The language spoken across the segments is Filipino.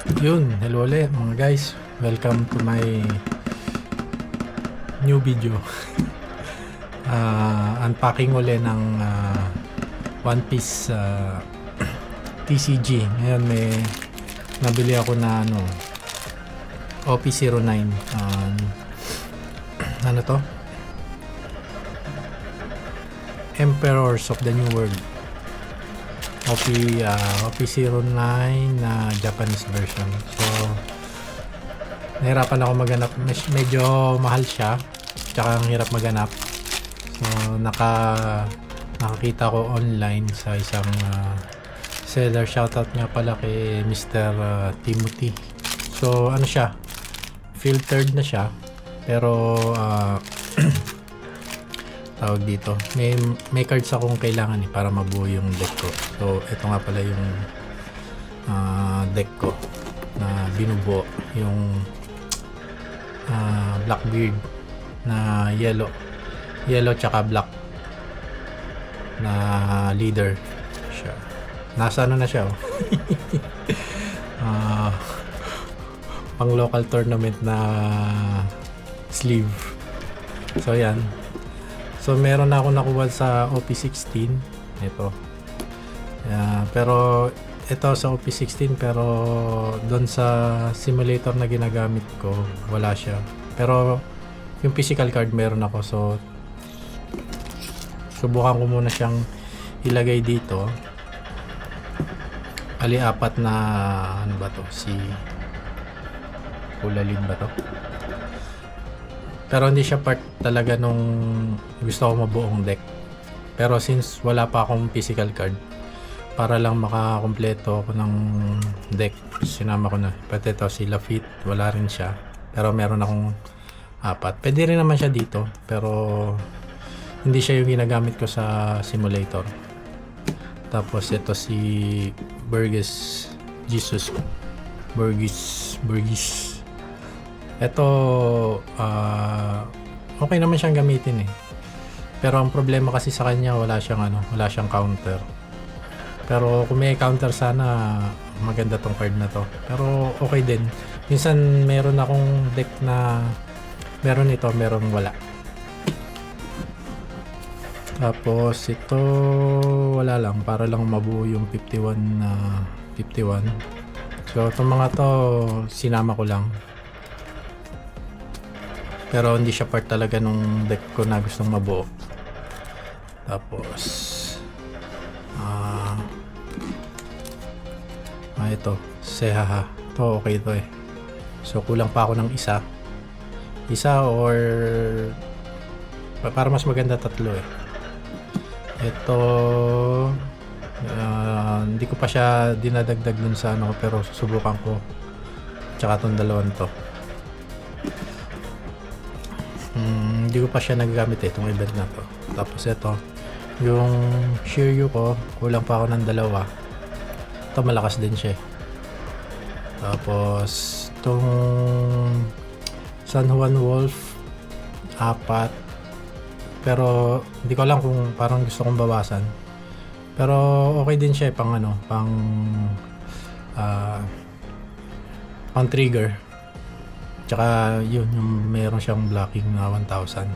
Yun, hello ulit mga guys. Welcome to my new video. Unpacking ulit ng One Piece TCG. Ngayon may nabili ako na OP09. Ano to? Emperors of the New World. OP09 na Japanese version. So nahirapan ako maghanap. Medyo mahal siya, tsaka ang hirap maghanap. So nakakita ko online sa isang seller. Shoutout nga pala kay Mr. Timothy. So ano siya, filtered na siya, pero tawag dito, may cards akong kailangan para mabuo yung deck ko. So ito nga pala yung deck ko na binubuo. Yung Blackbeard na yellow tsaka black na leader siya. Nasa ano na siya pang local tournament na sleeve. So yan. So meron na ako nakuha sa OP16 ito. Pero ito sa OP16, pero doon sa simulator na ginagamit ko wala siya. Pero yung physical card meron ako. So subukan ko muna siyang ilagay dito. Apat na ano ba to? Si Kulalin ba to? Pero hindi siya part talaga nung gusto ko mabuong deck. Pero since wala pa akong physical card, para lang makakompleto ako ng deck, sinama ko na. Pati ito si Lafitte, wala rin siya. Pero meron akong 4. Pwede rin naman siya dito, pero hindi siya yung ginagamit ko sa simulator. Tapos ito si Burgess Jesus. Burgess. Ito, okay naman siyang gamitin eh. Pero ang problema kasi sa kanya, wala siyang counter. Pero kung may counter sana, maganda tong card na to. Pero okay din. Minsan meron akong deck na meron ito, meron wala. Tapos ito, wala lang, para lang mabuo yung 51 na 51. So itong mga to, sinama ko lang. Pero hindi siya part talaga nung deck ko na gustong mabuo. Tapos ito, Sehaha. Ito okay ito eh. So kulang pa ako ng isa or para mas maganda 3 eh. Ito hindi ko pa siya dinadagdag dun sa ano, pero susubukan ko. Tsaka itong dalawang to. Hindi ko pa siya nagagamit eh, itong event na to. Tapos ito, yung Shiryu ko, kulang pa ako ng 2. Ito malakas din siya eh. Tapos itong San Juan Wolf 4. Pero hindi ko alam kung parang gusto kong bawasan. Pero okay din siya eh, pang trigger. Tsaka yun, yung meron siyang blocking na 1,000.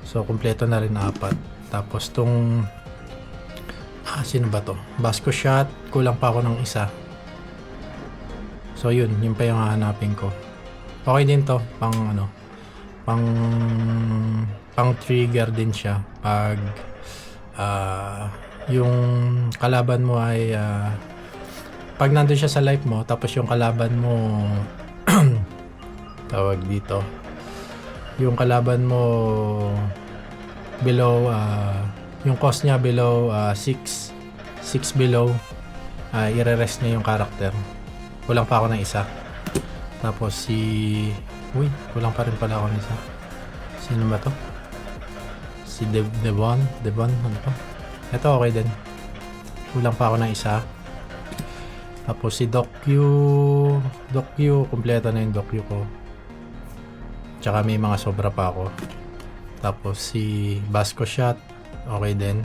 So kompleto na rin 4. Tapos tong sino ba to? Basco Shot, kulang pa ako ng isa. So yun pa yung hahanapin ko. Okay din to, pang trigger din siya pag yung kalaban mo ay pag nandun siya sa life mo, tapos yung kalaban mo tawag dito, yung kalaban mo below yung cost niya below 6 below, i-rest niya yung character. Kulang pa ako ng isa. Tapos kulang pa rin pala ako ng isa. Sino ba to? Si Devon, ano to? Ito okay din. Kulang pa ako ng isa. Tapos si Dokyu, kompleto na yung Dokyu ko. Tsaka may mga sobra pa ako. Tapos si Basco Shot, okay din.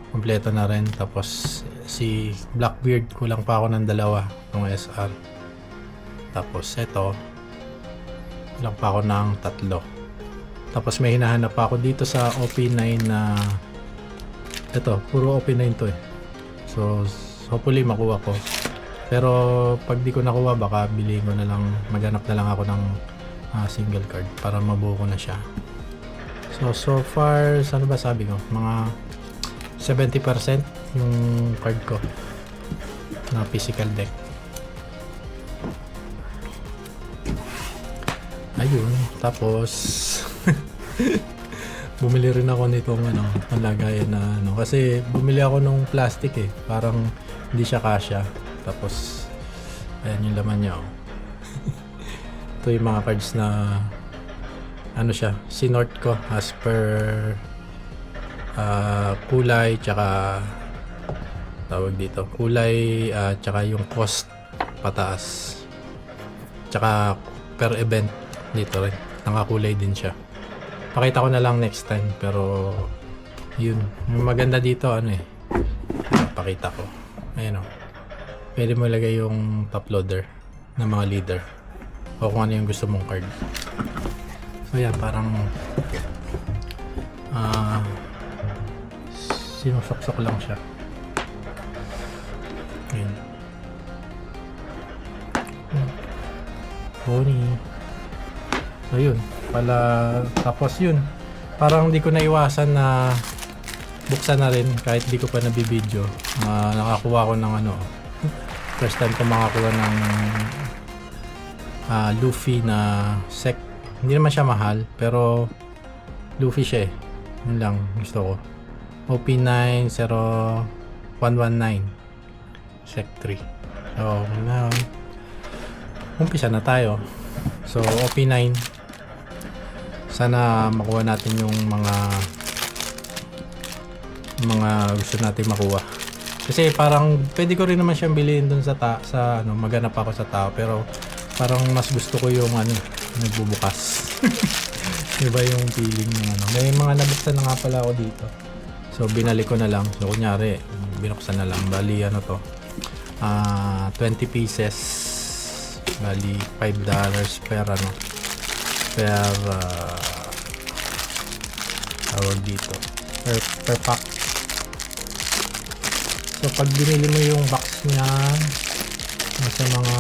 Kompleto na rin. Tapos si Blackbeard, kulang pa ako ng 2 ng SR. Tapos ito, kulang pa ako ng 3. Tapos may hinahanap pa ako dito sa OP9 na ito, puro OP9 to eh. So hopefully makuha ko. Pero pag di ko nakuha, baka bilhin ko na lang, maghanap na lang ako ng single card para mabuo ko na siya. So far, ano ba sabi ko? Mga 70% yung card ko na physical deck. Ayun, tapos bumili rin ako nitong lagayan na kasi bumili ako nung plastic eh, parang hindi siya kasya. Tapos ayan yung laman niya. Ito yung mga cards na siya, sinort ko as per kulay, tsaka tawag dito, kulay, tsaka yung cost pataas, tsaka per event dito rin nakakulay din siya. Pakita ko na lang next time, pero yun yung maganda dito pakita ko. Ayan pwede mo ilagay yung top loader ng mga leader o kung ano yung gusto mong card. So yan, parang sinusok-sok lang siya. Ayan. Pony. So yun pala, tapos yun parang di ko naiwasan na buksan na rin kahit di ko pa nabibideo. Nakakuha ko ng first time ko makakuha ng Luffy na sec. Hindi naman siya mahal, pero Luffy siya eh. Yun lang gusto ko. OP90119 Sec 3. So now umpisa na tayo. So OP9, sana makuha natin yung mga gusto natin makuha. Kasi parang pwede ko rin naman siyang bilhin dun sa maghanap ako sa tao, pero parang mas gusto ko yung nagbubukas. Iba yung feeling ng may mga nabuksan na nga pala ako dito. So binalik ko na lang. So kunyari binuksan na lang. Bali 20 pieces. Bali $5 per tawag dito. Per pack. So pag binili mo yung box niya, nasa mga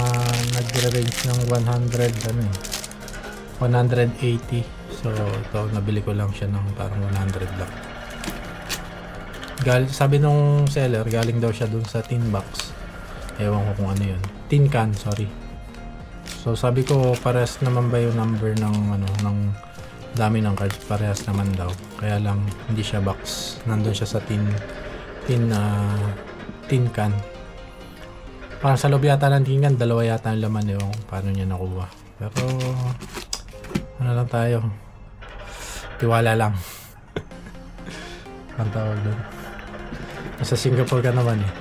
nagre-range ng 180. So ito nabili ko lang siya ng parang 100 lang. Sabi nung seller, galing daw siya dun sa tin box. Ewan ko kung ano yun. Tin can, sorry. So sabi ko, parehas naman ba yung number ng ng dami ng cards? Parehas naman daw. Kaya lang hindi siya box. Nandun siya sa tin can. Parang sa loob yata ng tin can, 2 yata ang laman yung paano niya nakuha. Pero lang tayo. Tiwala lang. Ang tawag doon. Nasa Singapore ka naman eh.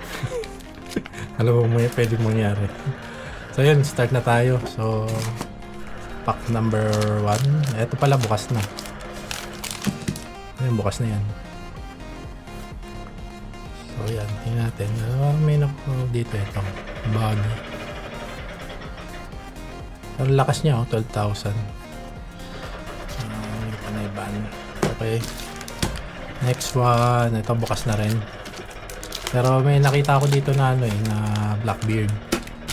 Alam mo pwedeng mangyari. So yun, start na tayo. So pack number 1. Ito pala bukas na. Ayan, bukas na yan. So yan, tingnan natin. May dito ito. Bag. Ang lakas niya 12,000. Okay. Next one, ito bukas na rin. Pero may nakita ako dito na na Blackbeard.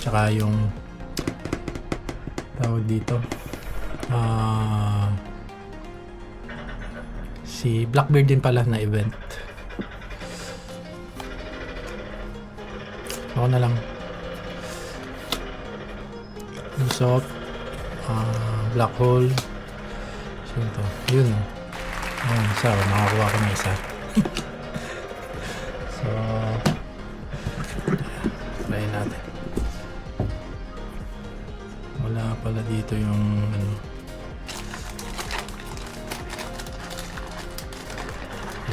Tsaka yung tawag dito. Si Blackbeard din pala na event. Ako na lang. Usopp, Black Hole. So ito, yun. Isa, nakakuha ko na isa. So try natin. Wala pala dito yung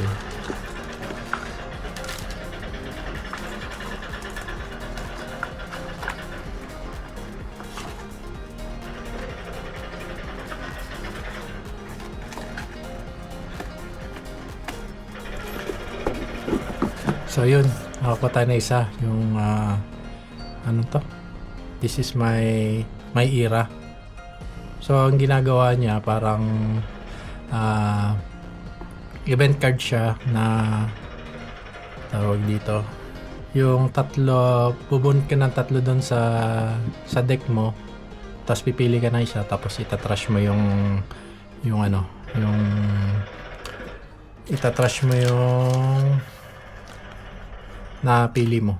yun. So yun, nakakuha tayo na isa. Yung ano to? This is my era. So ang ginagawa niya parang event card siya na tawag dito. Yung tatlo, bubunot ka ng tatlo doon sa deck mo. Tapos pipili ka na isa, tapos itatrash mo yung itatrash mo yung napili mo.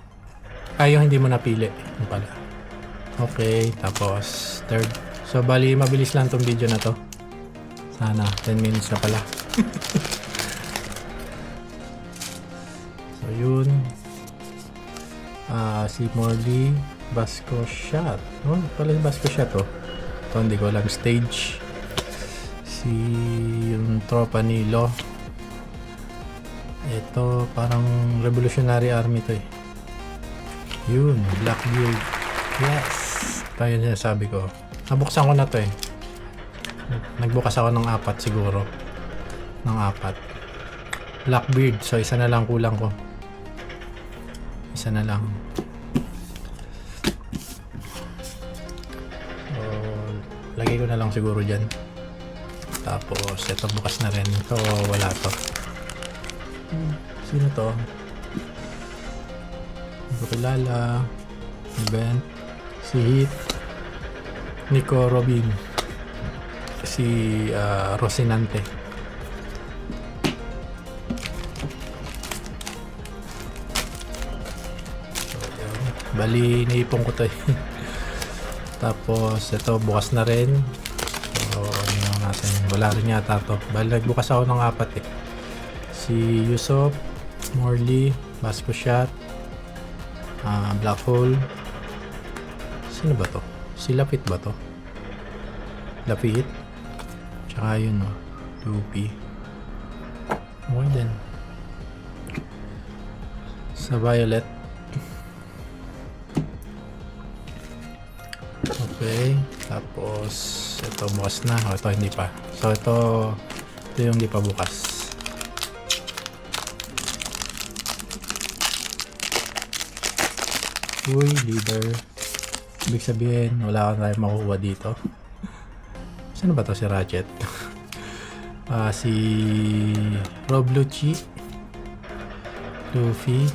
Yung hindi mo napili. Yung pala. Okay, tapos third. So bali mabilis lang tong video na to. Sana 10 minutes na pala. So yun. Si Morley Basco Shot. Oh, pala yung Basco Shot oh. Ito hindi ko alam. Stage. Si yung tropa ni Lo. Ito parang Revolutionary Army to eh. Yun, Blackbeard. Yes! Ito yung sinasabi ko. Nabuksan ko na to eh. Nagbukas ako ng 4 siguro. Ng 4. Blackbeard. So isa na lang kulang ko. Isa na lang. So, lagay ko na lang siguro dyan. Tapos ito bukas na rin. Ito wala to. Sino to? Hindi ko kilala. Event. Si Heath. Nico Robin. Si Rocinante. So, yun. Bali, naipon ko to eh. Tapos ito bukas na rin. So ano natin. Wala rin yata to. Bali, nagbukas ako ng 4 eh. Si Yusuf, Morley, Basco Shot, Black Hole. Sino ba to? Si Lapit ba to? Lapit? Tsaka yun o. Lupi. Okay din. Sa Violet. Okay. Tapos ito bukas na. O, ito hindi pa. So ito yung hindi pa bukas. Uy, leader. Ibig sabihin, wala ka tayong makukuha dito. Sino ba to si Ratchet? Si Roblucci. Luffy.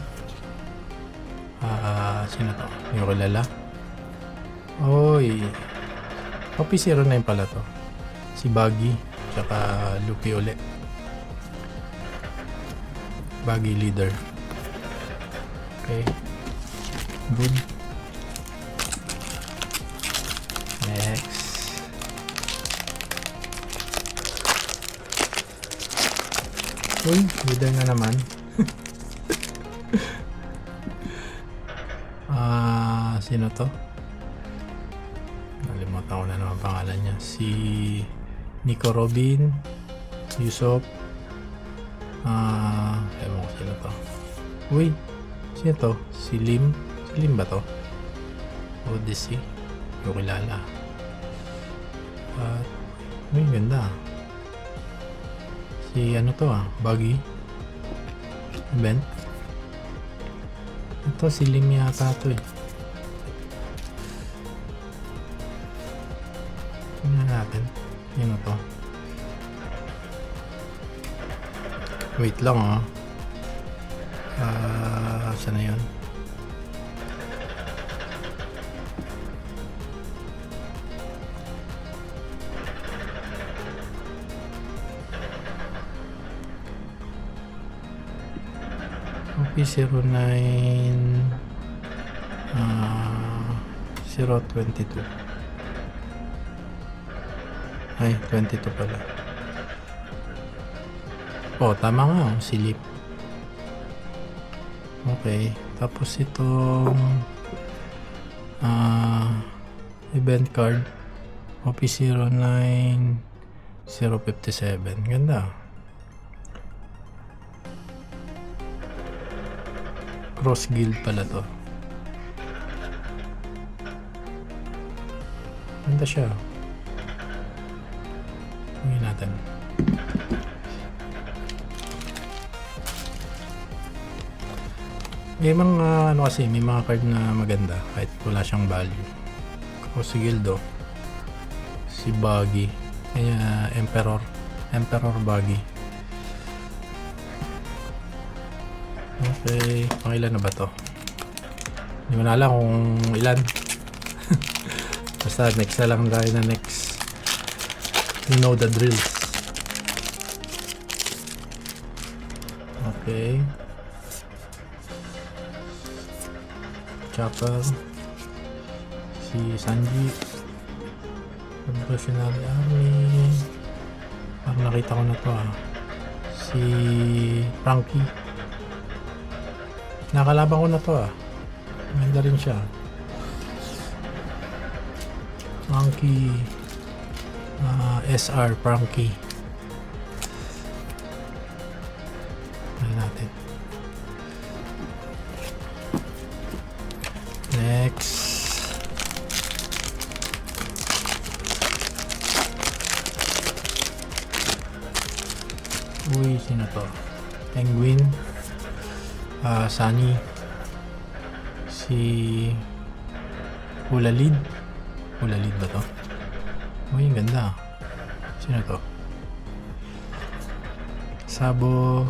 Sino to? Hindi ko kilala. Oy. OP09 pala to. Si Buggy. Tsaka Luffy ulit. Buggy leader. Okay. Good. Next. Uy, leader na naman. Sino to? Nalimutan ko na naman pangalan niya. Si Nico Robin, Yusuf. Ewan ko sino to. Uy, sino to? Si Lim. Si Lim ba to? Odyssey. Hindi ko kilala. Uy, ganda. Si ano to Buggy. Event. Ito si Lim yata to eh. Tingnan natin. Yun to. Wait lang saan na yun? OP09 022. Ay, 22 pala. Oh, tama nga. Silip. Okay. Tapos itong event card. OP09 057. Ganda. Cross guild pala to. Ganda siya. Tingnan natin. May mga ano kasi, may mga card na maganda kahit wala siyang value. O si Gildo, si Buggy, Emperor Buggy. Okay, pangilan na ba to? Hindi mo na alam kung ilan. Basta next na lang tayo na next. You know the drill. Okay. Chopper. Si Sanji. Revolutionary Army. Parang nakita ko na to Si Frankie. Nakalaban ko na to Maganda rin siya. Frankie. SR Frankie. Ayan natin. Next. Uy, sino to? Penguin. Sunny. Si Hulalid. Hulalid ba to? Uy, ang ganda. Sino to? Sabo.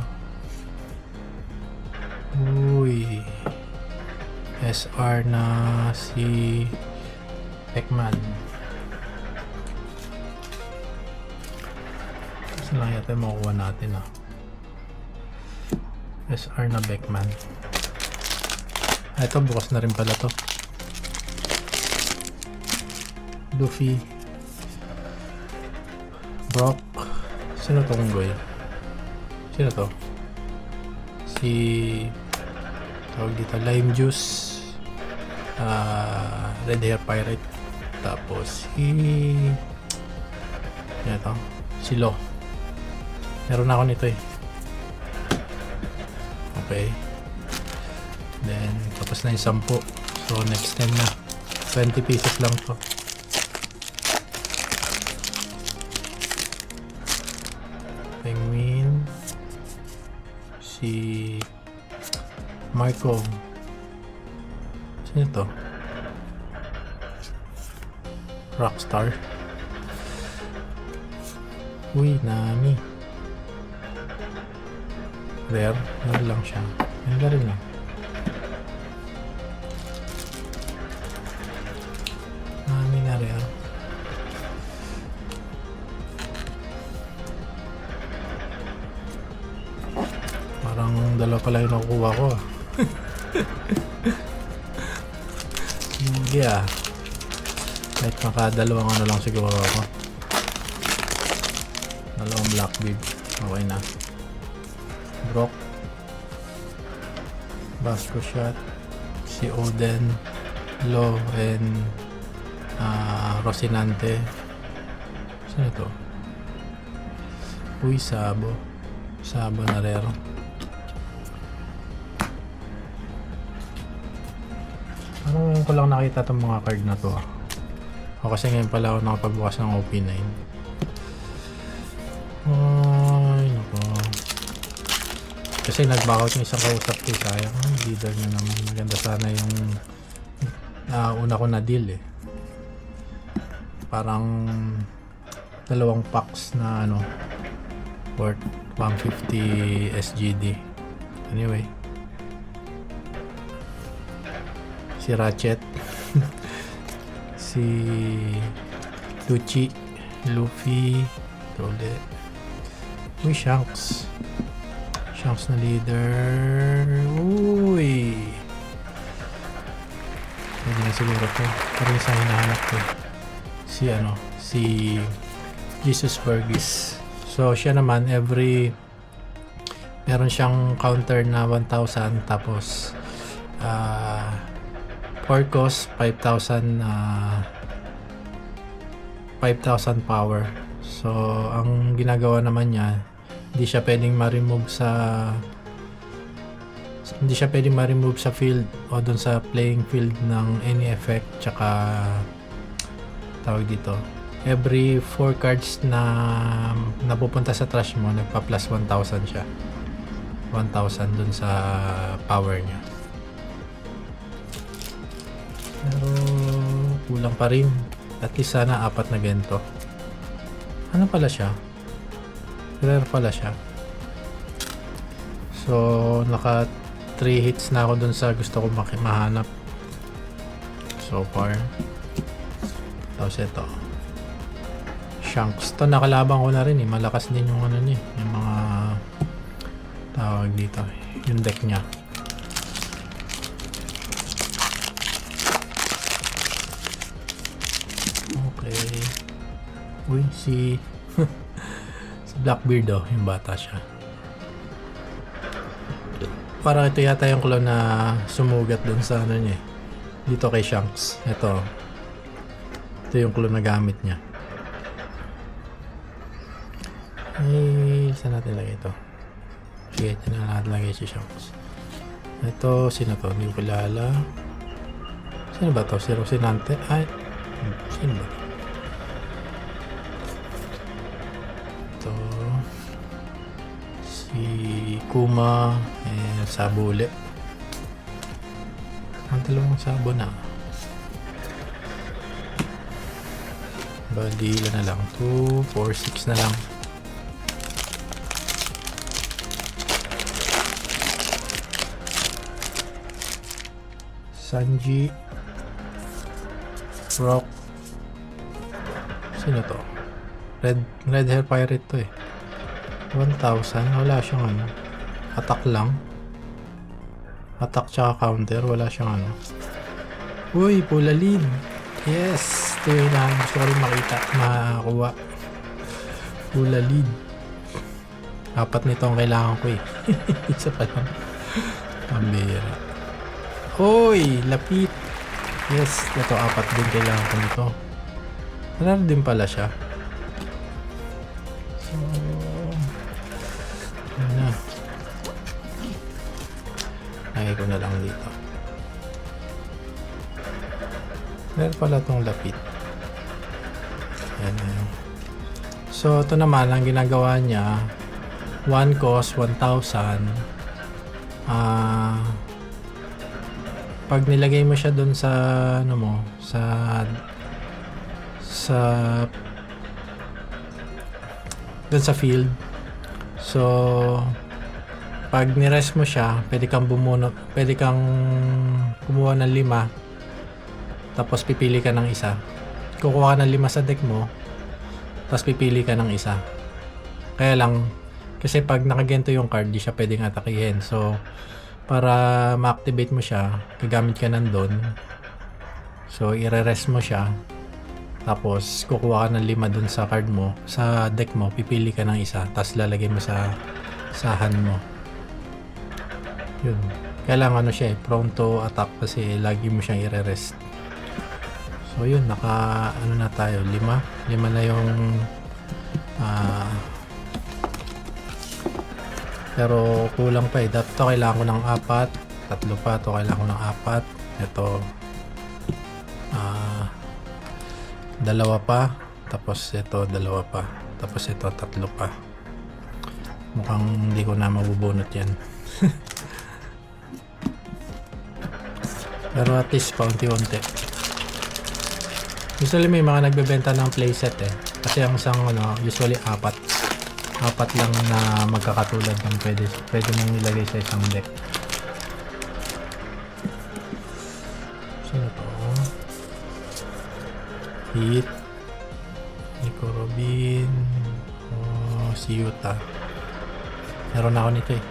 Uy. SR na si Pekman. Saan lang yata makukuha natin SR na Beckman. Ito bukas na rin pala to. Luffy. Brock. Sino to kung goy? Sino to? Si tawag dito Lime Juice. Red Hair Pirate. Tapos si ito si Lo. Meron ako nito Okay. Then, tapos na yung 10. So, next time na. 20 pieces lang to. Penguin. Si Marco. Sino to? Rockstar. Uy, Nami. Rare. Rare lang siya. Ganda rin lang. Nami na rare. Parang dalawa pala yung nakukuha ko Hindi Kahit makadalawang ano lang siguro ako. Dalawang black bib. Okay na. Brock. Basco Shot. Si Oden. Lo and Rocinante. Sino to? Uy, Sabo. Sabo na rare. Parang ngayon ko lang nakita itong mga card na to O kasi ngayon pala ako nakapagbukas ng OP9. Ay, nako. Kasi nag-backout yung isang kausap ko. Sayang. Leader na naman. Maganda sana yung una ko na deal Parang dalawang packs na worth 150 SGD. Anyway. Si Ratchet. Si Lucci. Luffy. Tole. Uy, Shanks. Shanks na leader. Uy. Pwede na siguro to. Parang sa hinahanap ko. Si Jesus Burgess. So, siya naman meron siyang counter na 1,000 tapos Porcos 5,000 power. So, ang ginagawa naman niya, hindi siya pwedeng ma-remove sa field o dun sa playing field ng any effect. Tsaka tawag dito, every 4 cards na napupunta sa trash mo, nagpa plus 1,000 siya. 1,000 dun sa power niya. kulang pa rin. At least sana 4 na ganito. Ano pala siya? Rare pala siya. So naka 3 hits na ako dun sa gusto ko mahanap so far. Tapos ito Shanks, to nakalaban ko na rin eh. Malakas din yung ano niya, yung mga tawag dito, yung deck niya. Okay. Uy, si si Blackbeard oh, yung bata siya. Parang ito yata yung clone na sumugat dun sa ano niya. Dito kay Shanks. Ito yung clone na gamit niya. Ay, saan natin lagay ito? Sige, ito na natin lagay si Shanks. Ito, sino to? Hindi ko kilala. Sino ba to? Si Rocinante? Ay, sino ba? Ito si Kuma and Sabule. Ang dalawang sabo na. Bali, ilan na lang? 2, 4, 6 na lang. Sanji, Rock, sino to? Red hair pirate to eh. 1,000, wala siyang ano. Attack lang. Attack tsaka counter, wala siyang ano. Uy, pula lead. Yes, ito yung gusto ko rin makita, makakuha. Pula lead. 4 nito ang kailangan ko eh. Isa pa lang. Pambira. Hoy, lapit. Yes, ito 4 din kailangan ko nito. Marami din pala siya. So, ano na. Lagay ko na lang dito. Meron pala itong lapit. Ayan. So, ito naman, ang ginagawa niya, 1 cost, 1,000. Pag nilagay mo siya doon sa ano mo, sa doon sa field. So pag ni-rest mo siya, pwede kang kumuha ng 5. Tapos pipili ka ng isa. Kukuha ka ng 5 sa deck mo. Tapos pipili ka ng isa. Kaya lang kasi pag nakagento yung card, di siya pwedeng atakihin. So para ma-activate mo siya, gagamit ka nandun. So, i-rest mo siya. Tapos, kukuha ka ng 5 dun sa card mo. Sa deck mo, pipili ka ng isa. Tapos, lalagay mo sa hand mo. Yun. Kailangan ano siya eh, prone to attack kasi lagi mo siyang i-rest. So, yun. Ano na tayo? 5 na yung pero kulang pa eh. Ito kailangan ko ng 4. 3 pa. Ito kailangan ko ng 4. Ito 2 pa. Tapos ito 2 pa. Tapos ito 3 pa. Mukhang hindi ko na mabubunot yan. Pero at least paunti-unti. Usually may mga nagbebenta ng playset eh. Kasi ang isang usually 4 lang na magkakatulad ng pwede mong nilagay sa isang deck. Sino to? Hit, Nico Robin, si Yuta. Meron ako nito eh.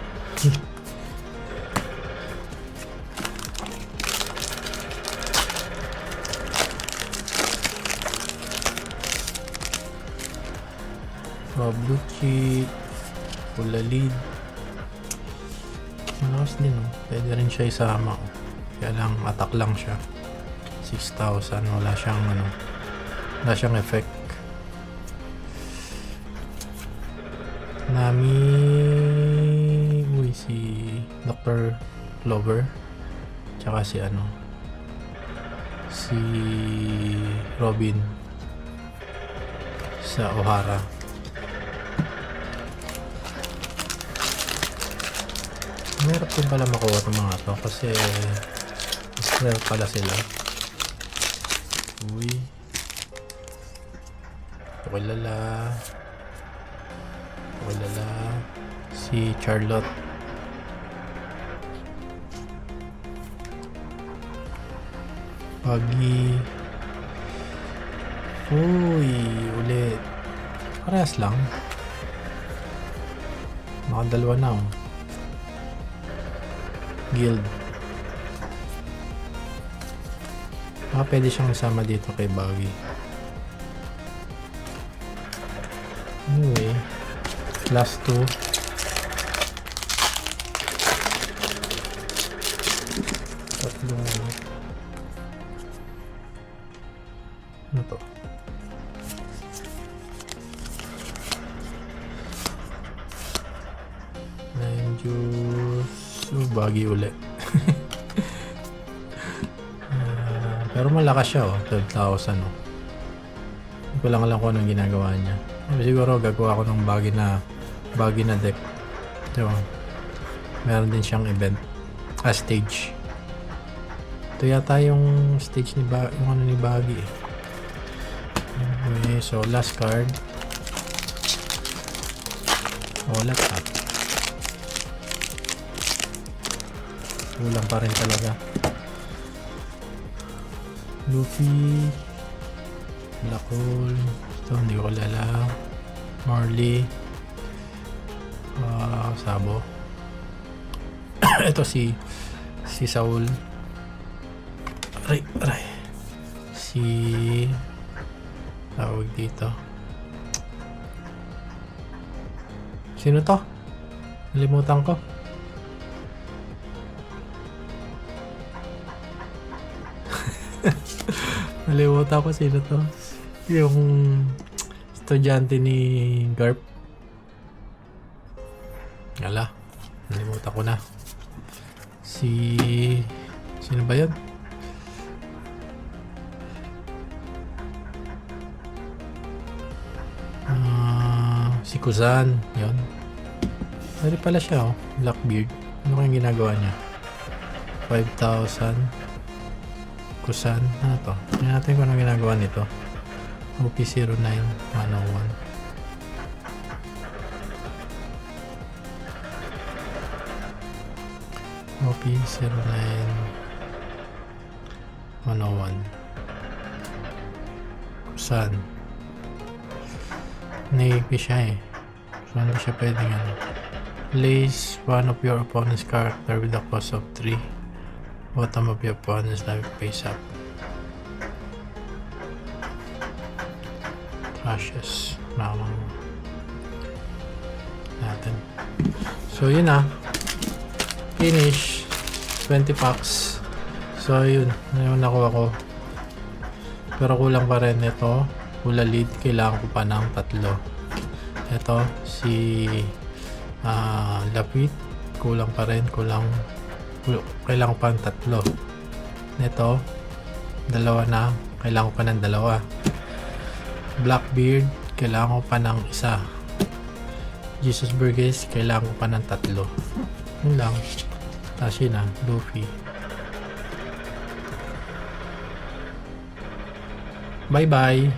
Blue pula lead. Malakas din pwede rin siya isama kaya lang attack lang siya. 6,000, wala siyang effect. Nami, si Dr. Clover tsaka si Robin sa Ohara. Meron din pala makuha itong mga to kasi rare pala sila. Uy. Pakilala. Pakilala. Si Charlotte. Pagi. Uy, ulit. Parehas lang. Nakadalawa na oh. Guild. Pwede siyang isama dito kay Baggy. Anyway, last 2. Tatlong ano to? Nine juice. Baggy ulit. Pero malakas siya oh, 12,000 oh. Hindi ko lang alam kung anong ginagawa niya. Siguro gagawa ko ng bagay na deck. So, meron din siyang event. Stage. Ito yata yung stage ni yung ano ni Baggy eh. Okay, so last card. Wala pa. Kulang pa rin talaga. Luffy, Black Hole, ito hindi ko kilala, Marley, Sabo, ito si Saul, aray, si tawag dito, sino to? Nalimutan ko. Nalimutan ko sino to. Yung estudyante ni Garp. Ala, nalimutan ko na. Sino ba yun? Si Kuzan. Yun. Pwede pala siya oh. Blackbeard. Ano kayang ginagawa niya? 5,000. Kusan, ano to? Tingnan natin kung ano ginagawa nito. OP-09-101. OP-09-101. Kusan. Naiigpi siya eh. So hindi siya pwedeng ano. Place one of your opponent's character with a cost of 3. Bottom of your opponent's life face up. Trashes. Mamang natin. So yun na. Finish. 20 packs. So yun. Ano nakuha ko. Pero kulang pa rin ito. Pula lead. Kailangan ko pa ng 3. Ito. Si Lapid. Kulang pa rin. Kailangan pa ng 3. Neto, 2 na. Kailangan ko pa ng 2. Blackbeard, kailangan ko pa ng 1. Jesus Burgess, kailangan ko pa ng 3. Yun lang. Tapos yun na, Luffy. Bye bye.